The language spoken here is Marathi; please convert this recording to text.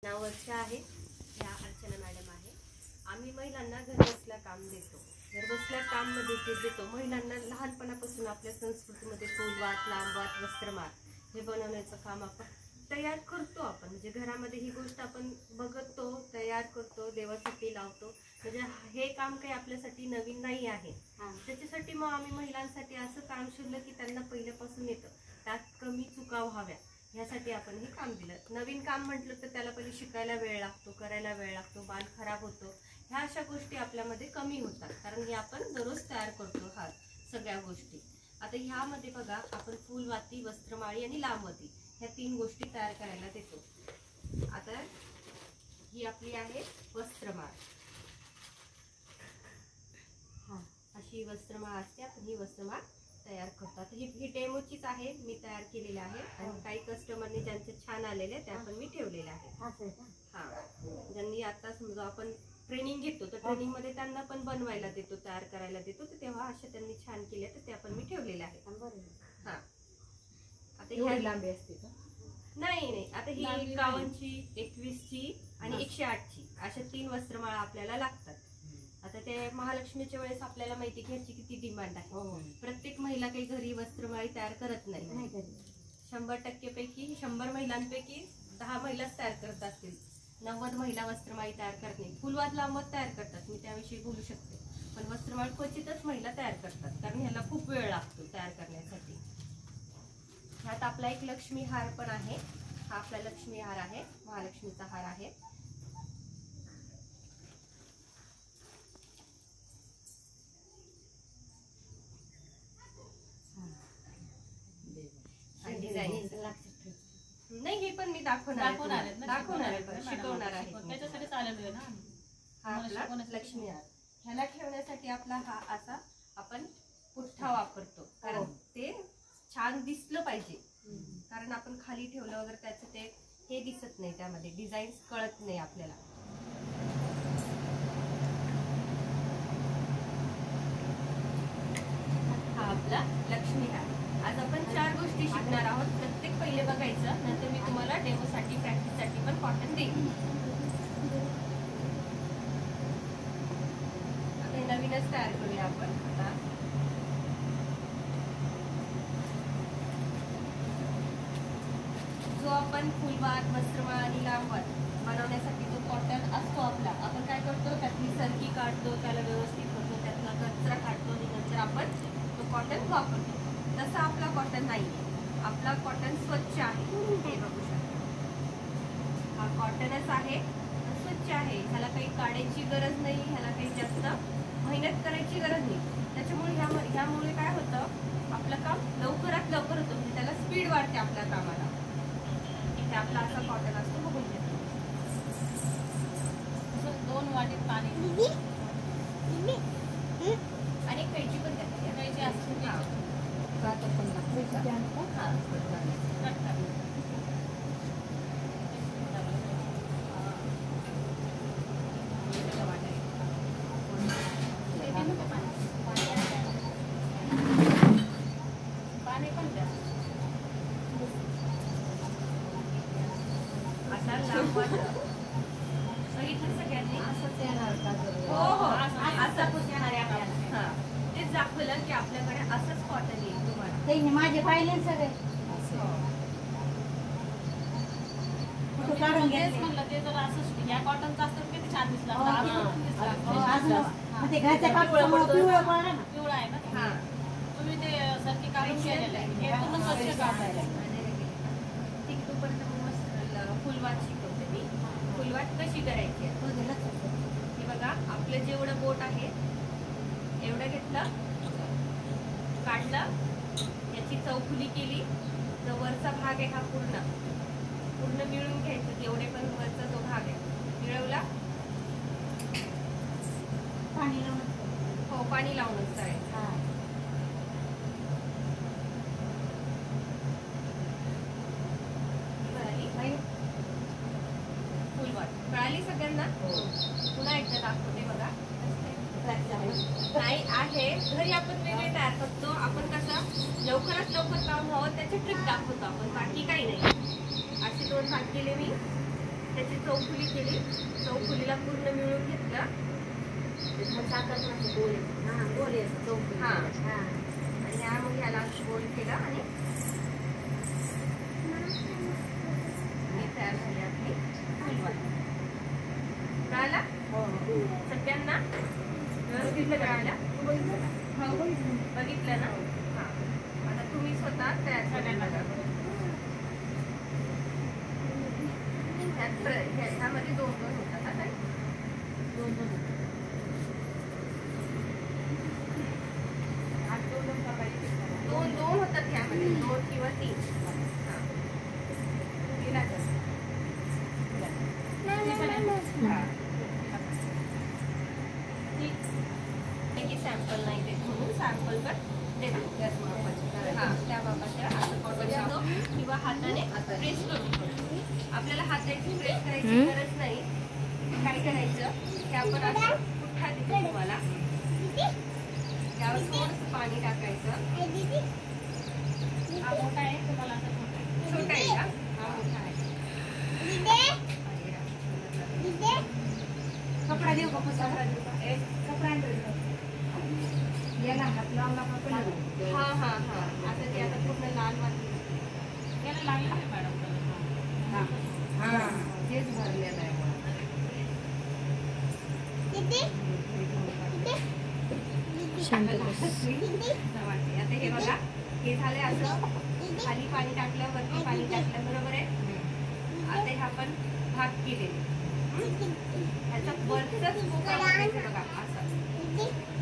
नावाच्या आहे या अर्चना मॅडम आहे. आम्ही महिलांना घरबसल्या काम देतो. घरबसल्या काम देतो महिलांना लहानपणापासून आपल्या संस्कृतीमध्ये फुलवात, लांबवात, वस्त्रमाळ हे बनवण्याचं काम आपण तयार करतो. आपण म्हणजे घरामध्ये ही गोष्ट आपण बघतो, तयार करतो, देवासाठी लावतो. म्हणजे हे काम काही आपल्यासाठी नवीन नाही आहे. त्याच्यासाठी मग आम्ही महिलांसाठी असं काम शोधलं की त्यांना पहिल्यापासून येतं, त्यात कमी चुका व्हाव्या ह्यासाठी आपण हे काम दिलं. नवीन काम म्हटलं तर त्याला पहिले शिकायला वेळ लागतो, करायला वेळ लागतो, माल खराब होतो. ह्या अशा गोष्टी आपल्यामध्ये कमी होतात कारण हे आपण दररोज तयार करतो हा सगळ्या गोष्टी. आता ह्यामध्ये बघा आपण फुलवाती, वस्त्रमाळी आणि लांबवती ह्या 3 गोष्टी तयार करायला देतो. आता ही आपली आहे वस्त्रमाळ. अशी वस्त्रमाळ असते. आपण ही वस्त्रमाळ तयार करतो. आता ही डेमोचीच आहे, मी तयार केलेली आहे आणि काही कस्टमरने ज्यांचे छान आलेले त्या पण मी ठेवलेले आहे. ज्यांनी आता समजा आपण ट्रेनिंग घेतो तर ट्रेनिंग मध्ये त्यांना पण बनवायला देतो, तयार करायला देतो, तर तेव्हा अशा त्यांनी छान केले तर त्या पण मी ठेवलेल्या आहेत. आता ह्या लांबी असते का? नाही, आता ही 51ची, 21ची आणि 108ची अशा 3 वस्त्रमाळा आपल्याला लागतात. आता ते महालक्ष्मीच्या वेळेस आपल्याला माहिती की ह्याची किती डिमांड आहे. प्रत्येक महिला काही घरी वस्त्रमाळी तयार करत नाही. 100% पैकी 100 महिलांपैकी 10 महिलाच तयार करत असतील. 90 महिला वस्त्रमाळी तयार करत नाही. फुलवात, लांबवत तयार करतात, मी त्याविषयी बोलू शकते. पण वस्त्रमाळ क्वचितच महिला तयार करतात कारण ह्याला खूप वेळ लागतो तयार करण्यासाठी. ह्यात आपला एक लक्ष्मी हार पण आहे. हा आपला लक्ष्मी हार आहे, महालक्ष्मीचा हार आहे. नाही, हे पण मी दाखवणार शिकवणार आहे. त्याच्यासाठी चालवलंय ना. हा आपला लक्ष्मी हार. ह्याला ठेवण्यासाठी आपला हा असा आपण पुठ्ठा वापरतो कारण ते छान दिसलं पाहिजे. कारण आपण खाली ठेवलं वगैरे त्याचं ते हे दिसत नाही, त्यामध्ये डिझाईन कळत नाही आपल्याला. हा आपला लक्ष्मी हार. आज आपण 4 गोष्टी शिकणार आहोत. प्रत्येक पहिले बघायचं, नंतर मी तुम्हाला डेमोसाठी, प्रॅक्टिससाठी पण कॉटन देईन. आता नवीनच तयार करूया आपण. आता जो आपण फुलवात, वस्त्रमाळ आणि लांबवात बनवण्यासाठी जो कॉटन असतो आपला, आपण काय करतो त्यातली सरकी काढतो, त्याला व्यवस्थित करतो, त्यातला कचरा काढतो आणि नंतर आपण तो कॉटन वापरतो. तसा आपला कॉटन नाही. आपला कॉटन स्वच्छ आहे, हे बघू शकता. हा कॉटनच आहे, स्वच्छ आहे. ह्याला काही काढायची गरज नाही, ह्याला काही जास्त मेहनत करायची गरज नाही. त्याच्यामुळे ह्यामुळे काय होतं, आपलं काम लवकरात लवकर होतं. म्हणजे त्याला स्पीड वाढते आपल्या कामाला. इथे आपला असा कॉटन असतो, बघून घ्या. 2 वाटीत पाणी आणि कैची पण द्या. कैची असते पाणी पण द्या. असा लांबवात बघितलं सगळ्यांनी. असंच येणार का? हो, असं पुसणार आहे आपल्याला. तेच दाखवलं की आपल्याकडे असंच कॉटन येईल तुम्हाला. माझे पाहिले सगळे काढून घेतले. म्हणलं ते जर असं या कॉटनचं असतं किती छान दिसलं. ते घरच्या कापडामुळे पिवळं पडलं ना. पिवळा आहे ना. तुम्ही ते सरकी काढून केलेलं आहे, हे पण स्वच्छ काढायला. ठीक, तोपर्यंत फुलवात शिकवते मी. फुलवात कशी करायची हे बघा. आपलं जेवढं बोट आहे एवढं घेतलं, काढलं, याची चौफुली केली, जो वरचा भाग आहे हा पूर्ण मिळून घ्यायचा. जेवढे पण वरचा जो भाग आहे मिळवला, पाणी लावून. हो, पाणी लावूनच करायचं. फुलवात कळाली सगळ्यांना? पुन्हा एकदा दाखवते बघा. नाही आहे, घरी आपण वेगळे तयार करतो. आपण कसा लवकरात लवकर काम व्हावं त्याची ट्रिक दाखवतो आपण, बाकी काही नाही. असे 2 भाग केले मी. त्याची चौफुली केली, चौफुलीला पूर्ण मिळून घेतलं. मग साखर पण असं गोल येतं. हा, गोल येतं, चौकोनी. हा. हा. आणि मग ह्याला गोल केलं आणि ही तयार झाली आपली फुलवात. कळाला हो. सगळ्यांना व्यवस्थित कळालं? बघितलं ना? हा. आता तुम्ही स्वतः तयार करून बघा. ह्याच्यामध्ये 2-2 होतात हा ताई? 2-2 होतं. आज 2 करायचे. 2-2 होतात ह्यामध्ये, 2 किंवा 3. हा. तिला कर. हा. की सॅम्पल नाही देत म्हणून सॅम्पल पण देतो. हा, त्या बाबाच्या असं कॉटनचं किंवा हाताने प्रेस करून. आपल्याला हाताची प्रेस करायची गरज नाही. काय करायचं की आपण असं पुठ्ठा देतो तुम्हाला, त्यावर थोडंसं पाणी टाकायचं. हा मोठा आहे तुम्हाला आता छोटा आहे का? हा मोठा आहे. कपडा देऊ का पुसायला? कपडा आणतो. याला हात लावला का पण हा हा हा. आता ते आता पूर्ण लाल वाटली. याला लागलं आहे मॅडम. हा, तेच भरलेलं आहे. शांत बस. आता हे बघा, हे झाले असं खाली पाणी टाकलं, वरती पाणी टाकलं, बरोबर आहे. आता हे आपण भाग केलेले. ह्याचा वरचाच मोकळा बघा असं